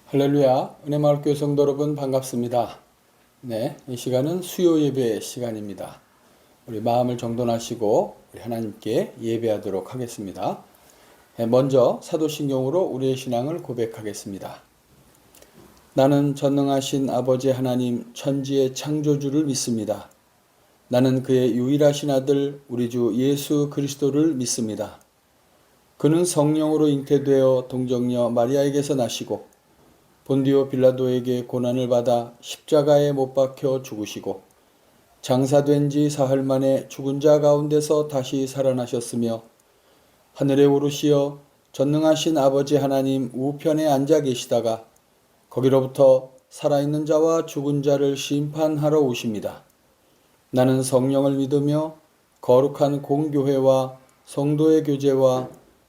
할렐루야, 은혜마을교회 성도 여러분 반갑습니다. 네, 이 시간은 수요 예배 시간입니다. 우리 마음을 정돈하시고 우리 하나님께 예배하도록 하겠습니다. 먼저 사도신경으로 우리의 신앙을 고백하겠습니다. 나는 전능하신 아버지 하나님 천지의 창조주를 믿습니다. 나는 그의 유일하신 아들 우리 주 예수 그리스도를 믿습니다. 그는 성령으로 잉태되어 동정녀 마리아에게서 나시고 본디오 빌라도에게 고난을 받아 십자가에 못 박혀 죽으시고 장사된 지 사흘 만에 죽은 자 가운데서 다시 살아나셨으며 하늘에 오르시어 전능하신 아버지 하나님 우편에 앉아 계시다가 거기로부터 살아있는 자와 죽은 자를 심판하러 오십니다. 나는 성령을 믿으며 거룩한 공교회와 성도의 교제와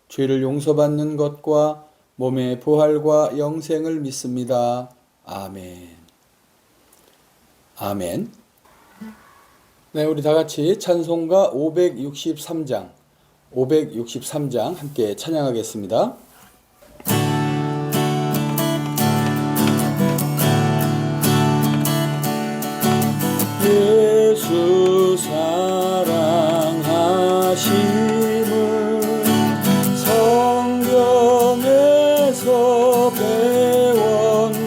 죄를 용서받는 것과 몸의 부활과 영생을 믿습니다. 아멘. 아멘. 네, 우리 다 같이 찬송가 563장 함께 찬양하겠습니다. 예수 사랑하심을 성경에서 배웠네.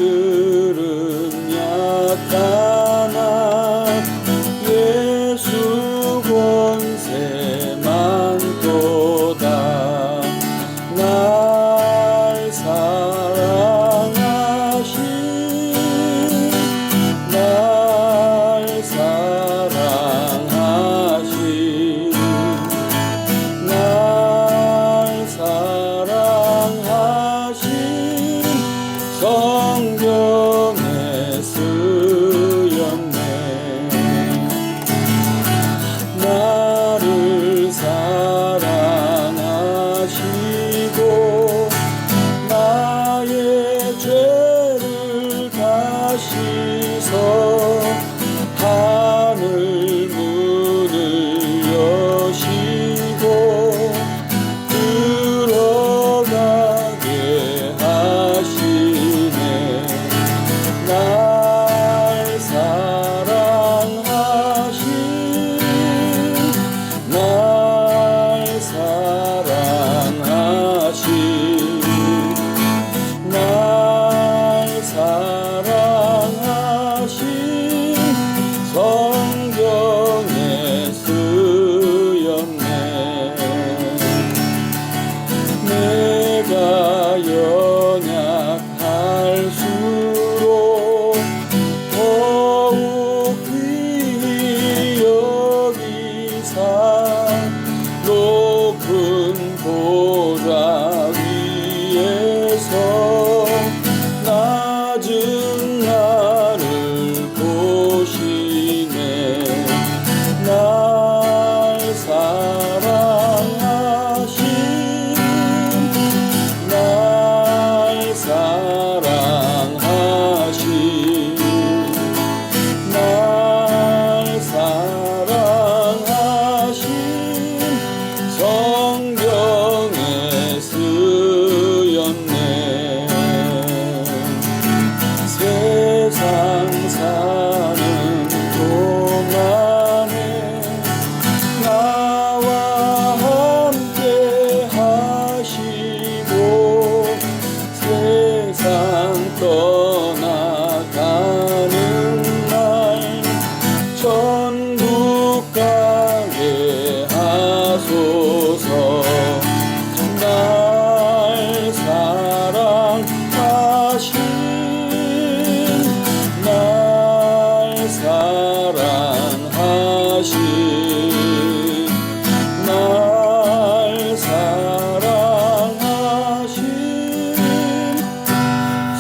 우리들은 약하나 예수 권세 많도다. 날 사랑하신 날 사랑하신 날 사랑하신 성경에 쓰였네. 나를 사랑하시고 나의 죄를 다시서 하늘 문을 여시고 들어가게 하시네. 날 사랑하신 날 사랑하신 날 사랑하신 성경에 쓰였네. 내가 연약할수록 더욱 귀히 여기사 높은 보좌 위에서 낮은 나를 보시네. 날 사랑하신 날 사랑하신 날 사랑하신 성경에 쓰였네. 세상 사는 동안에 나와 함께 하시고 세상 떠나가는 날 천국 가게 하소서. 날 사랑하신 날 사랑하신 날 사랑하신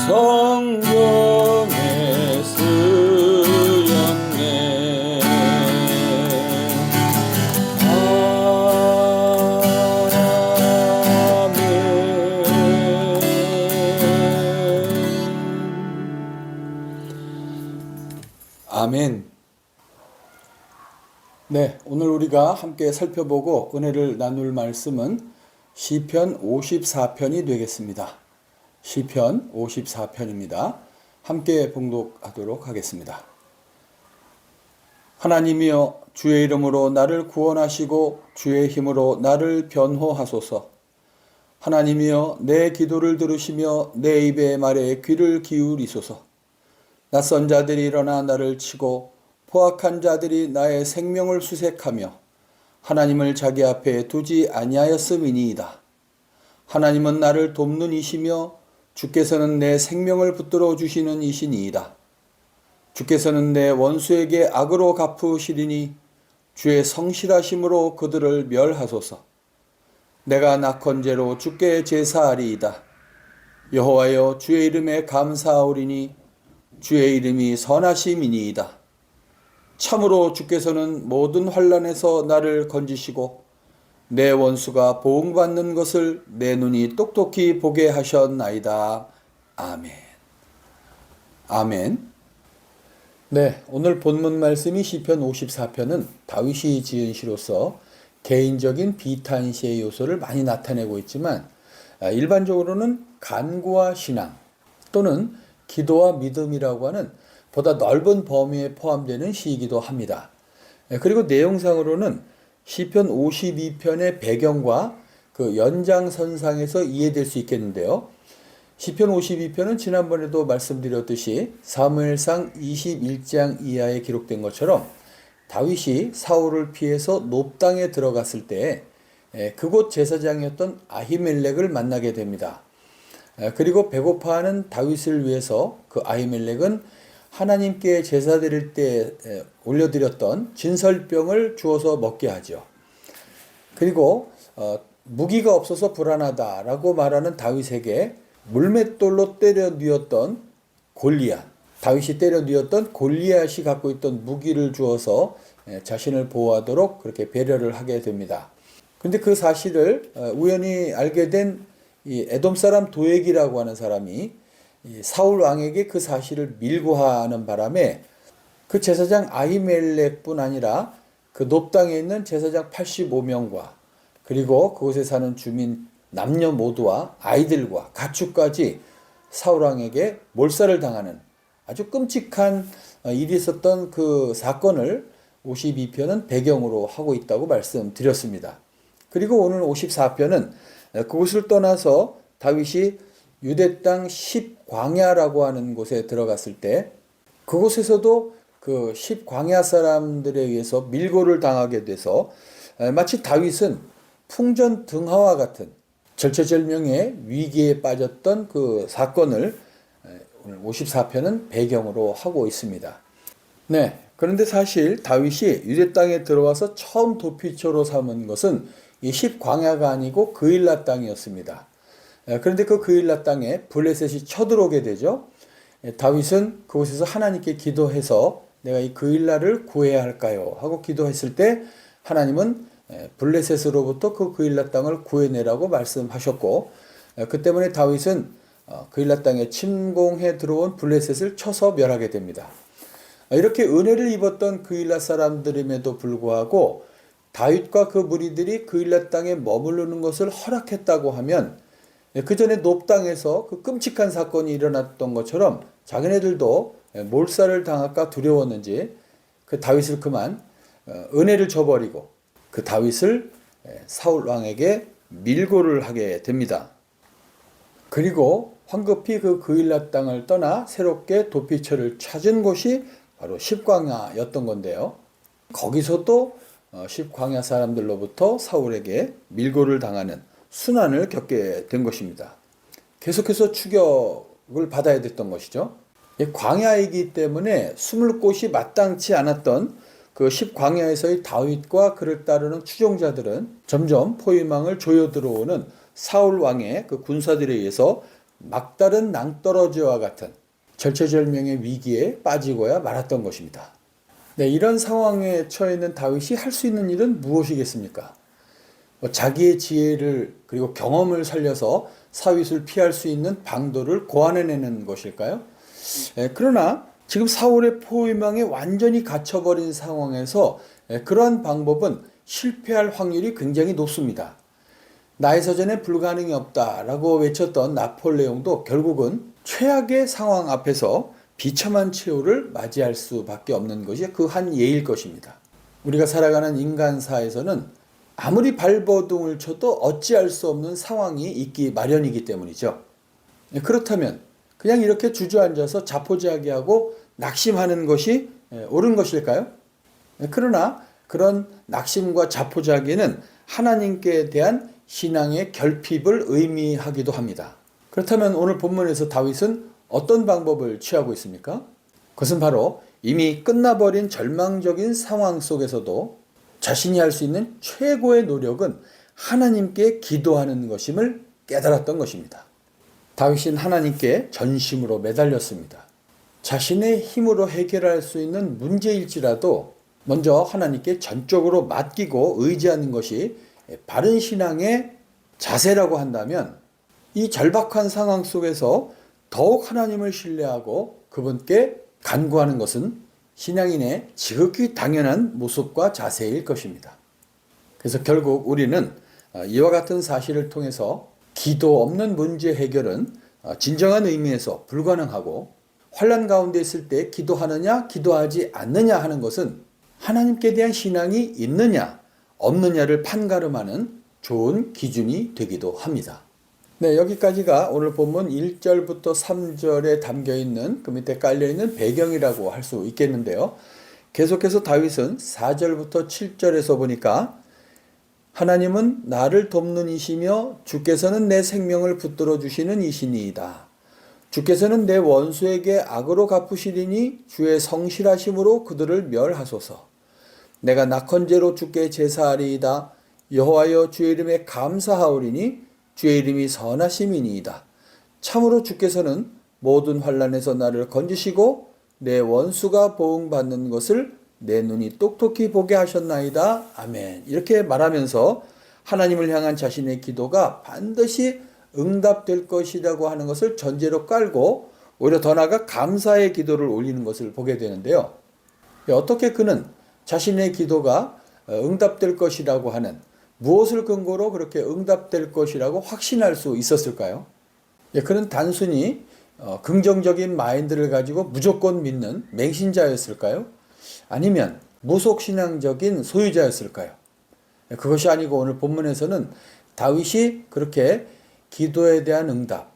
성경에 쓰였네. 아멘. 네, 오늘 우리가 함께 살펴보고 은혜를 나눌 말씀은 시편 54편이 되겠습니다. 시편 54편입니다. 함께 봉독하도록 하겠습니다. 하나님이여, 주의 이름으로 나를 구원하시고 주의 힘으로 나를 변호하소서. 하나님이여, 내 기도를 들으시며 내 입의 말에 귀를 기울이소서. 낯선 자들이 일어나 나를 치고 포악한 자들이 나의 생명을 수색하며 하나님을 자기 앞에 두지 아니하였음이니이다. 하나님은 나를 돕는 이시며 주께서는 내 생명을 붙들어 주시는 이시니이다. 주께서는 내 원수에게 악으로 갚으시리니 주의 성실하심으로 그들을 멸하소서. 내가 낙헌제로 주께 제사하리이다. 여호와여, 주의 이름에 감사하오리니 주의 이름이 선하심이니이다. 참으로 주께서는 모든 환난에서 나를 건지시고 내 원수가 보응받는 것을 내 눈이 똑똑히 보게 하셨나이다. 아멘. 아멘. 네, 오늘 본문 말씀이 시편 54편은 다윗이 지은 시로서 개인적인 비탄시의 요소를 많이 나타내고 있지만 일반적으로는 간구와 신앙 또는 기도와 믿음이라고 하는 보다 넓은 범위에 포함되는 시이기도 합니다. 그리고 내용상으로는 시편 52편의 배경과 그 연장선상에서 이해될 수 있겠는데요. 시편 52편은 지난번에도 말씀드렸듯이 사무엘상 21장 이하에 기록된 것처럼 다윗이 사울을 피해서 놉당에 들어갔을 때 그곳 제사장이었던 아히멜렉을 만나게 됩니다. 그리고 배고파하는 다윗을 위해서 그 아히멜렉은 하나님께 제사 드릴 때 올려드렸던 진설병을 주어서 먹게 하죠. 그리고 무기가 없어서 불안하다라고 말하는 다윗에게 물맷돌로 때려 뉘었던 골리앗, 다윗이 때려 뉘었던 골리앗이 갖고 있던 무기를 주어서 자신을 보호하도록 그렇게 배려를 하게 됩니다. 그런데 그 사실을 우연히 알게 된 이 에돔 사람 도액이라고 하는 사람이 사울 왕에게 그 사실을 밀고하는 바람에 그 제사장 아히멜렉뿐 아니라 그 놉당에 있는 제사장 85명과 그리고 그곳에 사는 주민 남녀 모두와 아이들과 가축까지 사울 왕에게 몰살을 당하는 아주 끔찍한 일이 있었던 그 사건을 52편은 배경으로 하고 있다고 말씀드렸습니다. 그리고 오늘 54편은 그곳을 떠나서 다윗이 유대 땅 10광야라고 하는 곳에 들어갔을 때 그곳에서도 그 10광야 사람들에 의해서 밀고를 당하게 돼서 마치 다윗은 풍전등화와 같은 절체절명의 위기에 빠졌던 그 사건을 오늘 54편은 배경으로 하고 있습니다. 네, 그런데 사실 다윗이 유대 땅에 들어와서 처음 도피처로 삼은 것은 이 10광야가 아니고 그일라 땅이었습니다. 그런데 그 그일라 땅에 블레셋이 쳐들어오게 되죠. 다윗은 그곳에서 하나님께 기도해서 내가 이 그일라를 구해야 할까요? 하고 기도했을 때 하나님은 블레셋으로부터 그 그일라 땅을 구해내라고 말씀하셨고 그 때문에 다윗은 그일라 땅에 침공해 들어온 블레셋을 쳐서 멸하게 됩니다. 이렇게 은혜를 입었던 그일라 사람들임에도 불구하고 다윗과 그 무리들이 그일라 땅에 머무르는 것을 허락했다고 하면 그 전에 놉당에서 그 끔찍한 사건이 일어났던 것처럼 자기네들도 몰살을 당할까 두려웠는지 그 다윗을 그만 은혜를 저버리고 그 다윗을 사울 왕에게 밀고를 하게 됩니다. 그리고 황급히 그 그일라 땅을 떠나 새롭게 도피처를 찾은 곳이 바로 10광야였던 건데요. 거기서도 10광야 사람들로부터 사울에게 밀고를 당하는 순환을 겪게 된 것입니다. 계속해서 추격을 받아야 됐던 것이죠. 광야이기 때문에 숨을 곳이 마땅치 않았던 그 10광야에서의 다윗과 그를 따르는 추종자들은 점점 포위망을 조여 들어오는 사울 왕의 그 군사들에 의해서 막다른 낭떠러지와 같은 절체절명의 위기에 빠지고야 말았던 것입니다. 네, 이런 상황에 처해 있는 다윗이 할 수 있는 일은 무엇이겠습니까? 자기의 지혜를 그리고 경험을 살려서 사윗을 피할 수 있는 방도를 고안해내는 것일까요? 그러나 지금 사울의 포위망에 완전히 갇혀버린 상황에서 그러한 방법은 실패할 확률이 굉장히 높습니다. 나의 서전에 불가능이 없다라고 외쳤던 나폴레옹도 결국은 최악의 상황 앞에서 비참한 최후를 맞이할 수밖에 없는 것이 그 한 예일 것입니다. 우리가 살아가는 인간사에서는 아무리 발버둥을 쳐도 어찌할 수 없는 상황이 있기 마련이기 때문이죠. 그렇다면 그냥 이렇게 주저앉아서 자포자기하고 낙심하는 것이 옳은 것일까요? 그러나 그런 낙심과 자포자기는 하나님께 대한 신앙의 결핍을 의미하기도 합니다. 그렇다면 오늘 본문에서 다윗은 어떤 방법을 취하고 있습니까? 그것은 바로 이미 끝나버린 절망적인 상황 속에서도 자신이 할 수 있는 최고의 노력은 하나님께 기도하는 것임을 깨달았던 것입니다. 다윗은 하나님께 전심으로 매달렸습니다. 자신의 힘으로 해결할 수 있는 문제일지라도 먼저 하나님께 전적으로 맡기고 의지하는 것이 바른 신앙의 자세라고 한다면 이 절박한 상황 속에서 더욱 하나님을 신뢰하고 그분께 간구하는 것은 신앙인의 지극히 당연한 모습과 자세일 것입니다. 그래서 결국 우리는 이와 같은 사실을 통해서 기도 없는 문제 해결은 진정한 의미에서 불가능하고 환난 가운데 있을 때 기도하느냐 기도하지 않느냐 하는 것은 하나님께 대한 신앙이 있느냐 없느냐를 판가름하는 좋은 기준이 되기도 합니다. 네, 여기까지가 오늘 본문 1절부터 3절에 담겨있는 그 밑에 깔려있는 배경이라고 할 수 있겠는데요. 계속해서 다윗은 4절부터 7절에서 보니까 하나님은 나를 돕는 이시며 주께서는 내 생명을 붙들어 주시는 이시니이다. 주께서는 내 원수에게 악으로 갚으시리니 주의 성실하심으로 그들을 멸하소서. 내가 낙헌제로 주께 제사하리이다. 여호와여 주의 이름에 감사하오리니 주의 이름이 선하심이니이다. 참으로 주께서는 모든 환난에서 나를 건지시고 내 원수가 보응받는 것을 내 눈이 똑똑히 보게 하셨나이다. 아멘. 이렇게 말하면서 하나님을 향한 자신의 기도가 반드시 응답될 것이라고 하는 것을 전제로 깔고 오히려 더 나아가 감사의 기도를 올리는 것을 보게 되는데요. 어떻게 그는 자신의 기도가 응답될 것이라고 하는 무엇을 근거로 그렇게 응답될 것이라고 확신할 수 있었을까요? 그는 단순히 긍정적인 마인드를 가지고 무조건 믿는 맹신자였을까요? 아니면 무속신앙적인 소유자였을까요? 그것이 아니고 오늘 본문에서는 다윗이 그렇게 기도에 대한 응답,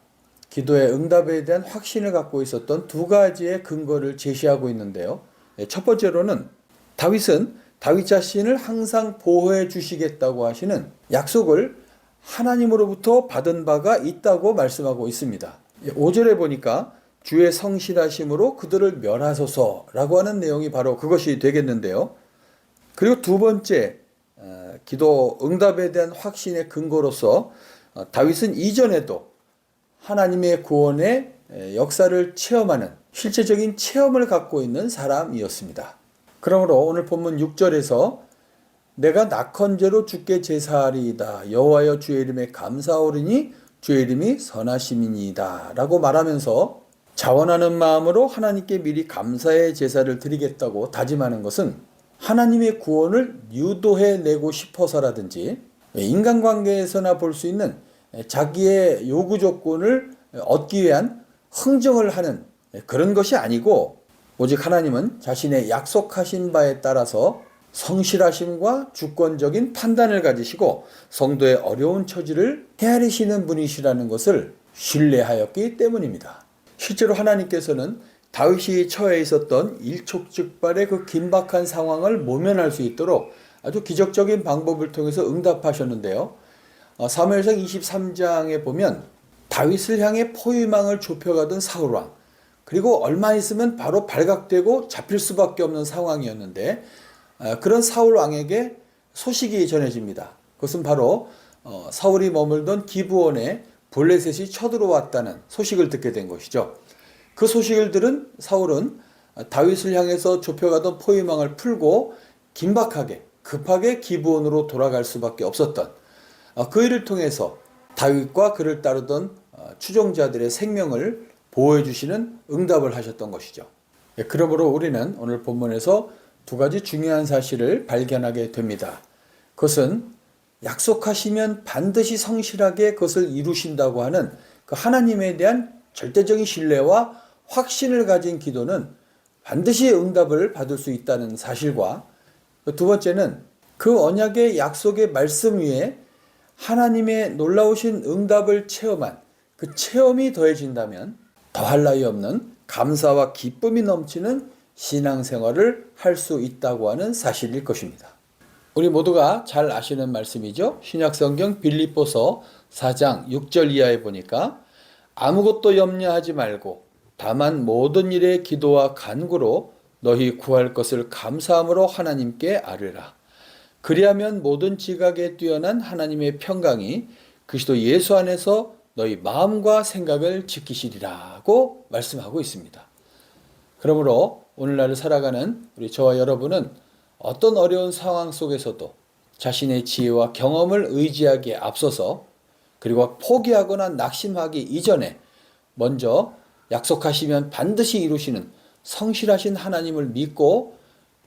기도의 응답에 대한 확신을 갖고 있었던 두 가지의 근거를 제시하고 있는데요. 첫 번째로는 다윗은 다윗 자신을 항상 보호해 주시겠다고 하시는 약속을 하나님으로부터 받은 바가 있다고 말씀하고 있습니다. 5절에 보니까 주의 성실하심으로 그들을 멸하소서라고 하는 내용이 바로 그것이 되겠는데요. 그리고 두 번째 기도 응답에 대한 확신의 근거로서 다윗은 이전에도 하나님의 구원의 역사를 체험하는 실제적인 체험을 갖고 있는 사람이었습니다. 그러므로 오늘 본문 6절에서 내가 낙헌제로 주께 제사하리이다. 여호와여 주의 이름에 감사하오리니 주의 이름이 선하심이니이다. 라고 말하면서 자원하는 마음으로 하나님께 미리 감사의 제사를 드리겠다고 다짐하는 것은 하나님의 구원을 유도해내고 싶어서라든지 인간관계에서나 볼 수 있는 자기의 요구 조건을 얻기 위한 흥정을 하는 그런 것이 아니고 오직 하나님은 자신의 약속하신 바에 따라서 성실하심과 주권적인 판단을 가지시고 성도의 어려운 처지를 헤아리시는 분이시라는 것을 신뢰하였기 때문입니다. 실제로 하나님께서는 다윗이 처해 있었던 일촉즉발의 그 긴박한 상황을 모면할 수 있도록 아주 기적적인 방법을 통해서 응답하셨는데요. 사무엘상 23장에 보면 다윗을 향해 포위망을 좁혀가던 사울왕, 그리고 얼마 있으면 바로 발각되고 잡힐 수밖에 없는 상황이었는데 그런 사울 왕에게 소식이 전해집니다. 그것은 바로 사울이 머물던 기브온에 블레셋이 쳐들어왔다는 소식을 듣게 된 것이죠. 그 소식을 들은 사울은 다윗을 향해서 좁혀가던 포위망을 풀고 긴박하게 급하게 기브온으로 돌아갈 수밖에 없었던 그 일을 통해서 다윗과 그를 따르던 추종자들의 생명을 보호해 주시는 응답을 하셨던 것이죠. 그러므로 우리는 오늘 본문에서 두 가지 중요한 사실을 발견하게 됩니다. 그것은 약속하시면 반드시 성실하게 그것을 이루신다고 하는 그 하나님에 대한 절대적인 신뢰와 확신을 가진 기도는 반드시 응답을 받을 수 있다는 사실과, 두 번째는 그 언약의 약속의 말씀 위에 하나님의 놀라우신 응답을 체험한 그 체험이 더해진다면 더할 나위 없는 감사와 기쁨이 넘치는 신앙생활을 할 수 있다고 하는 사실일 것입니다. 우리 모두가 잘 아시는 말씀이죠. 신약성경 빌립보서 4장 6절 이하에 보니까 아무것도 염려하지 말고 다만 모든 일에 기도와 간구로 너희 구할 것을 감사함으로 하나님께 아뢰라. 그리하면 모든 지각에 뛰어난 하나님의 평강이 그리스도 예수 안에서 너희 마음과 생각을 지키시리라고 말씀하고 있습니다. 그러므로 오늘날을 살아가는 우리 저와 여러분은 어떤 어려운 상황 속에서도 자신의 지혜와 경험을 의지하기에 앞서서, 그리고 포기하거나 낙심하기 이전에 먼저 약속하시면 반드시 이루시는 성실하신 하나님을 믿고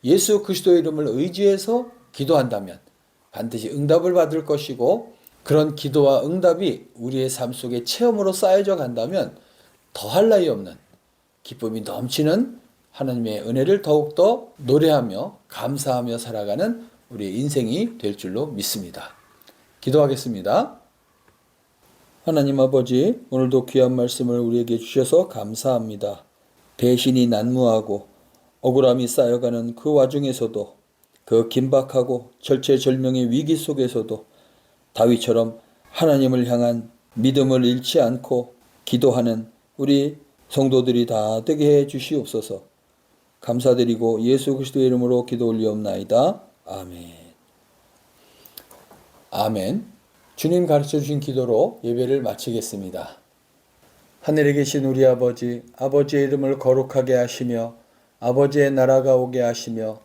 예수 그리스도의 이름을 의지해서 기도한다면 반드시 응답을 받을 것이고, 그런 기도와 응답이 우리의 삶 속에 체험으로 쌓여져 간다면 더할 나위 없는 기쁨이 넘치는 하나님의 은혜를 더욱더 노래하며 감사하며 살아가는 우리의 인생이 될 줄로 믿습니다. 기도하겠습니다. 하나님 아버지, 오늘도 귀한 말씀을 우리에게 주셔서 감사합니다. 배신이 난무하고 억울함이 쌓여가는 그 와중에서도, 그 긴박하고 절체절명의 위기 속에서도 다윗처럼 하나님을 향한 믿음을 잃지 않고 기도하는 우리 성도들이 다 되게 해 주시옵소서. 감사드리고 예수 그리스도의 이름으로 기도 올리옵나이다. 아멘. 아멘. 주님 가르쳐 주신 기도로 예배를 마치겠습니다. 하늘에 계신 우리 아버지, 아버지의 이름을 거룩하게 하시며 아버지의 나라가 오게 하시며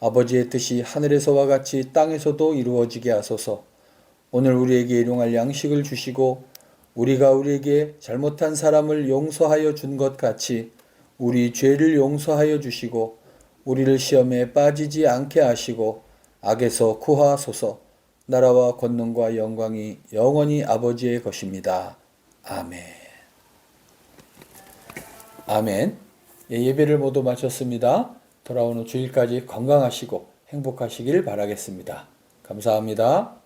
아버지의 뜻이 하늘에서와 같이 땅에서도 이루어지게 하소서. 오늘 우리에게 일용할 양식을 주시고 우리가 우리에게 잘못한 사람을 용서하여 준 것 같이 우리 죄를 용서하여 주시고 우리를 시험에 빠지지 않게 하시고 악에서 구하소서. 나라와 권능과 영광이 영원히 아버지의 것입니다. 아멘. 아멘. 예배를 모두 마쳤습니다. 돌아오는 주일까지 건강하시고 행복하시길 바라겠습니다. 감사합니다.